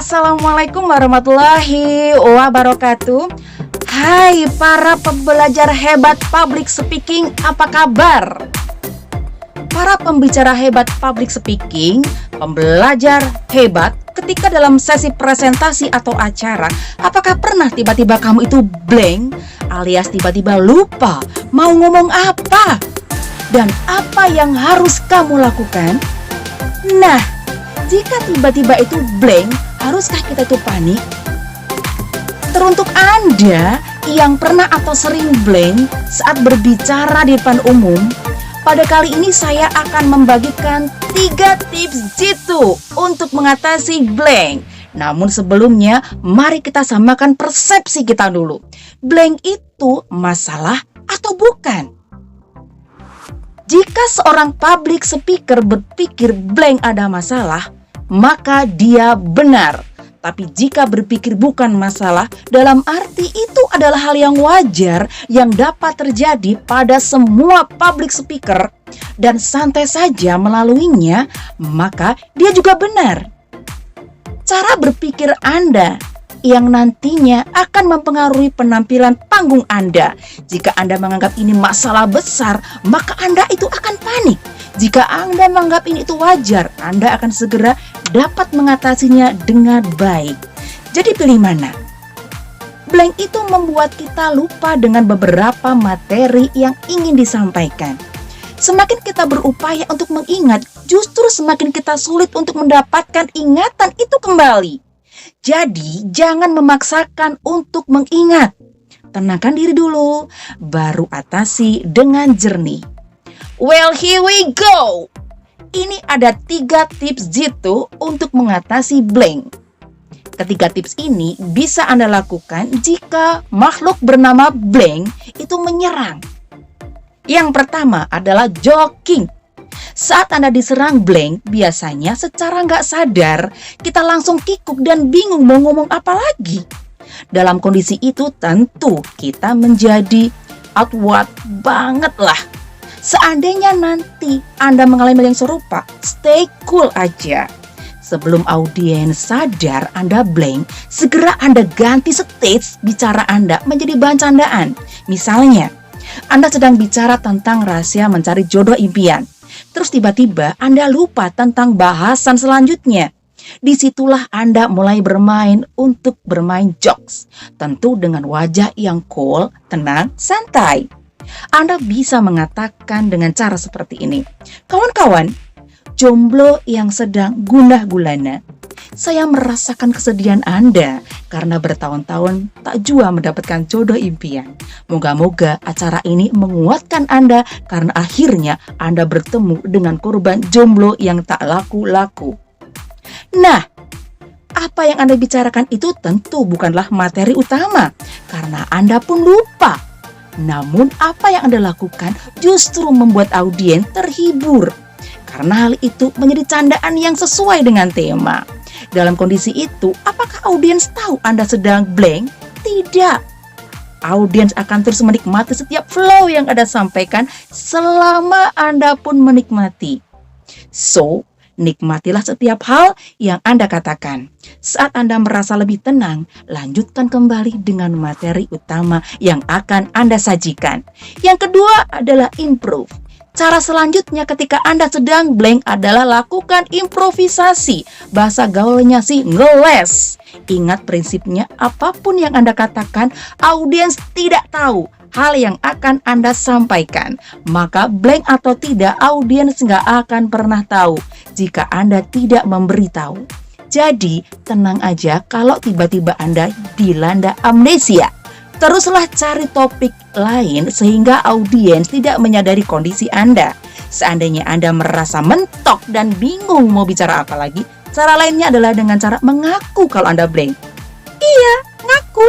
Assalamualaikum warahmatullahi wabarakatuh. Hai para pembelajar hebat public speaking, apa kabar? Para pembicara hebat public speaking, pembelajar hebat, ketika dalam sesi presentasi atau acara, apakah pernah tiba-tiba kamu itu blank alias tiba-tiba lupa mau ngomong apa? Dan apa yang harus kamu lakukan? Nah, jika tiba-tiba itu blank, haruskah kita itu panik? Teruntuk Anda yang pernah atau sering blank saat berbicara di depan umum, pada kali ini saya akan membagikan 3 tips jitu untuk mengatasi blank. Namun sebelumnya, mari kita samakan persepsi kita dulu. Blank itu masalah atau bukan? Jika seorang public speaker berpikir blank ada masalah, maka dia benar. Tapi jika berpikir bukan masalah, dalam arti itu adalah hal yang wajar yang dapat terjadi pada semua public speaker dan santai saja melaluinya, maka dia juga benar. Cara berpikir Anda yang nantinya akan mempengaruhi penampilan panggung Anda. Jika Anda menganggap ini masalah besar, maka Anda itu akan panik. Jika Anda menganggap ini itu wajar, Anda akan segera dapat mengatasinya dengan baik. Jadi pilih mana? Blank itu membuat kita lupa dengan beberapa materi yang ingin disampaikan. Semakin kita berupaya untuk mengingat, justru semakin kita sulit untuk mendapatkan ingatan itu kembali. Jadi, jangan memaksakan untuk mengingat. Tenangkan diri dulu, baru atasi dengan jernih. Well, here we go. Ini ada 3 tips jitu untuk mengatasi blank. Ketiga tips ini bisa Anda lakukan jika makhluk bernama blank itu menyerang. Yang pertama adalah jogging. Saat Anda diserang blank, biasanya secara nggak sadar, kita langsung kikuk dan bingung mau ngomong apa lagi. Dalam kondisi itu tentu kita menjadi awkward banget lah. Seandainya nanti Anda mengalami yang serupa, stay cool aja. Sebelum audiens sadar Anda blank, segera Anda ganti stage bicara Anda menjadi bahan candaan. Misalnya, Anda sedang bicara tentang rahasia mencari jodoh impian. Terus tiba-tiba Anda lupa tentang bahasan selanjutnya. Disitulah Anda mulai bermain untuk bermain jokes. Tentu dengan wajah yang cool, tenang, santai. Anda bisa mengatakan dengan cara seperti ini. Kawan-kawan, jomblo yang sedang gundah gulana, saya merasakan kesedihan Anda karena bertahun-tahun tak jua mendapatkan jodoh impian. Moga-moga acara ini menguatkan Anda karena akhirnya Anda bertemu dengan korban jomblo yang tak laku-laku. Nah, apa yang Anda bicarakan itu tentu bukanlah materi utama karena Anda pun lupa. Namun apa yang Anda lakukan justru membuat audiens terhibur karena hal itu menjadi candaan yang sesuai dengan tema. Dalam kondisi itu, apakah audiens tahu Anda sedang blank? Tidak. Audiens akan terus menikmati setiap flow yang Anda sampaikan selama Anda pun menikmati. So, nikmatilah setiap hal yang Anda katakan. Saat Anda merasa lebih tenang, lanjutkan kembali dengan materi utama yang akan Anda sajikan. Yang kedua adalah improve. Cara selanjutnya ketika Anda sedang blank adalah lakukan improvisasi. Bahasa gaulnya sih ngeles. Ingat prinsipnya, apapun yang Anda katakan, audiens tidak tahu hal yang akan Anda sampaikan. Maka blank atau tidak, audiens nggak akan pernah tahu jika Anda tidak memberitahu. Jadi, tenang aja kalau tiba-tiba Anda dilanda amnesia. Teruslah cari topik lain sehingga audiens tidak menyadari kondisi Anda. Seandainya Anda merasa mentok dan bingung mau bicara apa lagi, cara lainnya adalah dengan cara mengaku kalau Anda blank. Iya, ngaku.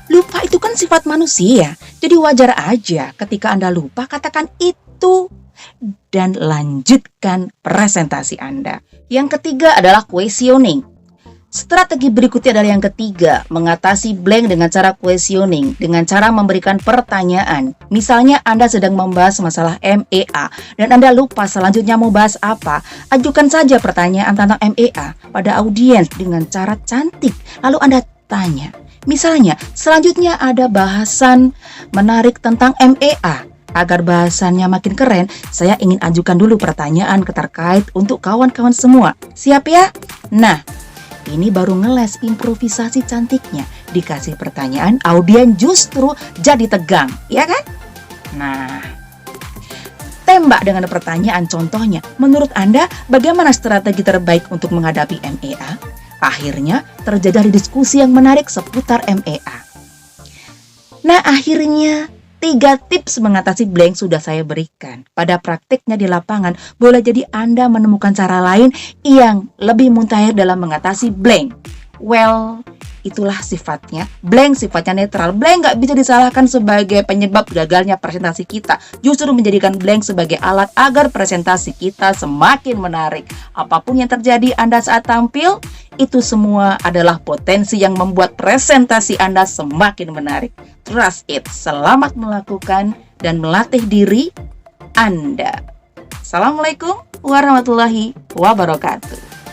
Lupa itu kan sifat manusia, jadi wajar aja ketika Anda lupa katakan itu dan lanjutkan presentasi Anda. Yang ketiga adalah questioning. Strategi berikutnya adalah yang ketiga, mengatasi blank dengan cara questioning, dengan cara memberikan pertanyaan. Misalnya Anda sedang membahas masalah MEA dan Anda lupa selanjutnya mau bahas apa, ajukan saja pertanyaan tentang MEA pada audiens dengan cara cantik. Lalu Anda tanya, misalnya selanjutnya ada bahasan menarik tentang MEA. Agar bahasannya makin keren, saya ingin ajukan dulu pertanyaan terkait untuk kawan-kawan semua. Siap ya? Nah, ini baru ngeles improvisasi cantiknya. Dikasih pertanyaan, audien justru jadi tegang, ya kan? Nah, tembak dengan pertanyaan contohnya. Menurut Anda, bagaimana strategi terbaik untuk menghadapi MEA? Akhirnya, terjadi diskusi yang menarik seputar MEA. Nah, akhirnya 3 tips mengatasi blank sudah saya berikan. Pada praktiknya di lapangan, boleh jadi Anda menemukan cara lain yang lebih muntaher dalam mengatasi blank. Well, itulah sifatnya. Blank sifatnya netral. Blank nggak bisa disalahkan sebagai penyebab gagalnya presentasi kita. Justru menjadikan blank sebagai alat agar presentasi kita semakin menarik. Apapun yang terjadi Anda saat tampil, itu semua adalah potensi yang membuat presentasi Anda semakin menarik. Trust it. Selamat melakukan dan melatih diri Anda. Assalamualaikum warahmatullahi wabarakatuh.